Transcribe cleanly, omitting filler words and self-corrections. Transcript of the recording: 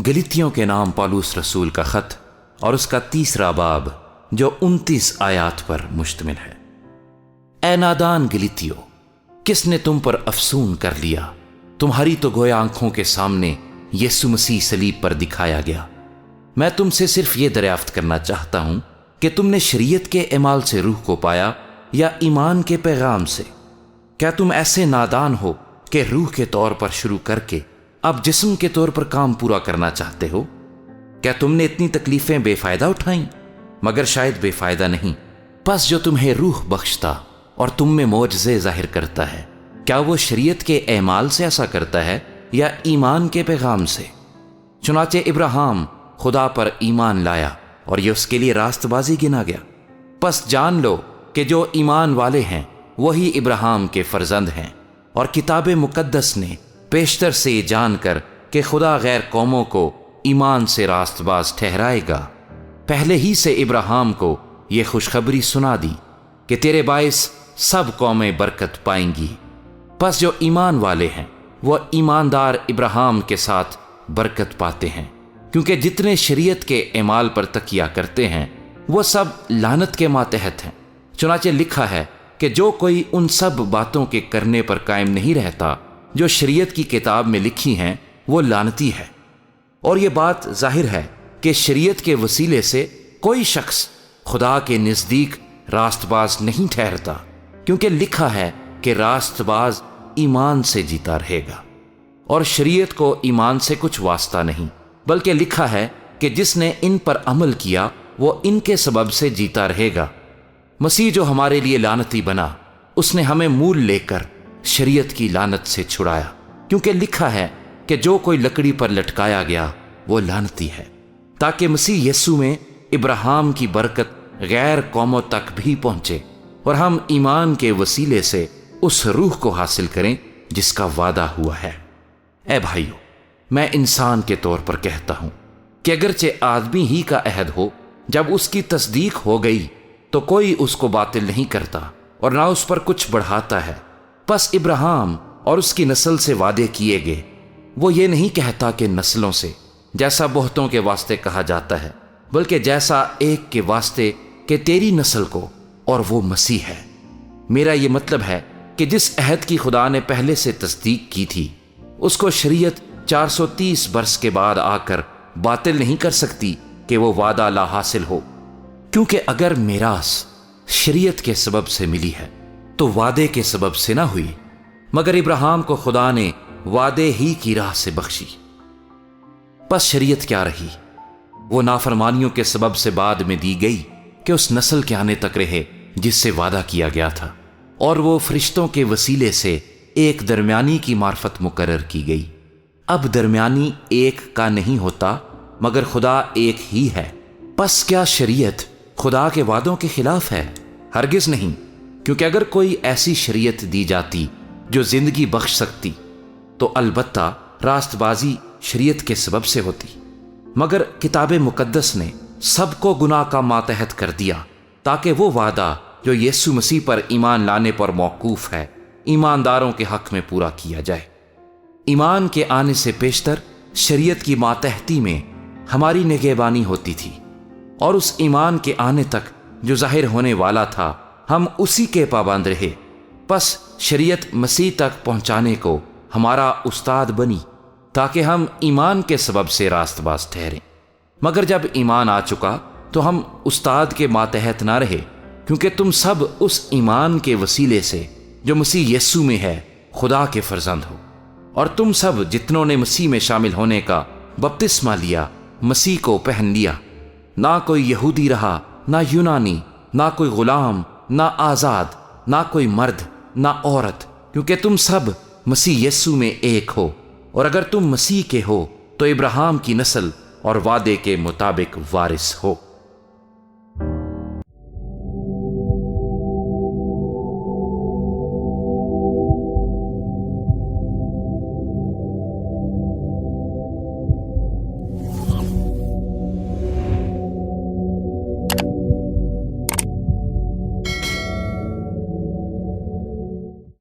گلتیوں کے نام پالوس رسول کا خط اور اس کا 3 باب جو 29 آیات پر مشتمل ہے۔ اے نادان گلتیو، کس نے تم پر افسون کر لیا؟ تمہاری تو گویا آنکھوں کے سامنے یسوع مسیح صلیب پر دکھایا گیا۔ میں تم سے صرف یہ دریافت کرنا چاہتا ہوں کہ تم نے شریعت کے اعمال سے روح کو پایا یا ایمان کے پیغام سے؟ کیا تم ایسے نادان ہو کہ روح کے طور پر شروع کر کے اب جسم کے طور پر کام پورا کرنا چاہتے ہو؟ کیا تم نے اتنی تکلیفیں بے فائدہ اٹھائیں؟ مگر شاید بے فائدہ نہیں۔ پس جو تمہیں روح بخشتا اور تم میں معجزے ظاہر کرتا ہے، کیا وہ شریعت کے اعمال سے ایسا کرتا ہے یا ایمان کے پیغام سے؟ چنانچہ ابراہیم خدا پر ایمان لایا اور یہ اس کے لیے راست بازی گنا گیا۔ پس جان لو کہ جو ایمان والے ہیں وہی ابراہیم کے فرزند ہیں، اور کتاب مقدس نے پیشتر سے یہ جان کر کہ خدا غیر قوموں کو ایمان سے راست باز ٹھہرائے گا، پہلے ہی سے ابراہیم کو یہ خوشخبری سنا دی کہ تیرے باعث سب قومیں برکت پائیں گی۔ پس جو ایمان والے ہیں وہ ایماندار ابراہیم کے ساتھ برکت پاتے ہیں، کیونکہ جتنے شریعت کے اعمال پر تکیہ کرتے ہیں وہ سب لعنت کے ماتحت ہیں۔ چنانچہ لکھا ہے کہ جو کوئی ان سب باتوں کے کرنے پر قائم نہیں رہتا جو شریعت کی کتاب میں لکھی ہیں وہ لعنتی ہے۔ اور یہ بات ظاہر ہے کہ شریعت کے وسیلے سے کوئی شخص خدا کے نزدیک راست باز نہیں ٹھہرتا، کیونکہ لکھا ہے کہ راست باز ایمان سے جیتا رہے گا۔ اور شریعت کو ایمان سے کچھ واسطہ نہیں، بلکہ لکھا ہے کہ جس نے ان پر عمل کیا وہ ان کے سبب سے جیتا رہے گا۔ مسیح جو ہمارے لیے لعنتی بنا، اس نے ہمیں مول لے کر شریعت کی لعنت سے چھڑایا، کیونکہ لکھا ہے کہ جو کوئی لکڑی پر لٹکایا گیا وہ لعنتی ہے، تاکہ مسیح یسوع میں ابراہیم کی برکت غیر قوموں تک بھی پہنچے اور ہم ایمان کے وسیلے سے اس روح کو حاصل کریں جس کا وعدہ ہوا ہے۔ اے بھائیو، میں انسان کے طور پر کہتا ہوں کہ اگرچہ آدمی ہی کا عہد ہو، جب اس کی تصدیق ہو گئی تو کوئی اس کو باطل نہیں کرتا اور نہ اس پر کچھ بڑھاتا ہے۔ پس ابراہیم اور اس کی نسل سے وعدے کیے گئے، وہ یہ نہیں کہتا کہ نسلوں سے، جیسا بہتوں کے واسطے کہا جاتا ہے، بلکہ جیسا ایک کے واسطے کہ تیری نسل کو، اور وہ مسیح ہے۔ میرا یہ مطلب ہے کہ جس عہد کی خدا نے پہلے سے تصدیق کی تھی، اس کو شریعت 430 برس کے بعد آ کر باطل نہیں کر سکتی کہ وہ وعدہ لا حاصل ہو، کیونکہ اگر میراث شریعت کے سبب سے ملی ہے تو وعدے کے سبب سے نہ ہوئی، مگر ابراہیم کو خدا نے وعدے ہی کی راہ سے بخشی۔ پس شریعت کیا رہی؟ وہ نافرمانیوں کے سبب سے بعد میں دی گئی کہ اس نسل کے آنے تک رہے جس سے وعدہ کیا گیا تھا، اور وہ فرشتوں کے وسیلے سے ایک درمیانی کی معرفت مقرر کی گئی۔ اب درمیانی ایک کا نہیں ہوتا، مگر خدا ایک ہی ہے۔ پس کیا شریعت خدا کے وعدوں کے خلاف ہے؟ ہرگز نہیں، کیونکہ اگر کوئی ایسی شریعت دی جاتی جو زندگی بخش سکتی تو البتہ راست بازی شریعت کے سبب سے ہوتی، مگر کتاب مقدس نے سب کو گناہ کا ماتحت کر دیا تاکہ وہ وعدہ جو یسوع مسیح پر ایمان لانے پر موقوف ہے ایمانداروں کے حق میں پورا کیا جائے۔ ایمان کے آنے سے پیشتر شریعت کی ماتحتی میں ہماری نگہبانی ہوتی تھی، اور اس ایمان کے آنے تک جو ظاہر ہونے والا تھا ہم اسی کے پابند رہے۔ پس شریعت مسیح تک پہنچانے کو ہمارا استاد بنی تاکہ ہم ایمان کے سبب سے راست باز ٹھہریں۔ مگر جب ایمان آ چکا تو ہم استاد کے ماتحت نہ رہے، کیونکہ تم سب اس ایمان کے وسیلے سے جو مسیح یسوع میں ہے خدا کے فرزند ہو۔ اور تم سب جتنوں نے مسیح میں شامل ہونے کا بپتسمہ لیا، مسیح کو پہن لیا۔ نہ کوئی یہودی رہا، نہ یونانی، نہ کوئی غلام، نہ آزاد، نہ کوئی مرد، نہ عورت، کیونکہ تم سب مسیح یسوع میں ایک ہو۔ اور اگر تم مسیح کے ہو تو ابراہیم کی نسل اور وعدے کے مطابق وارث ہو۔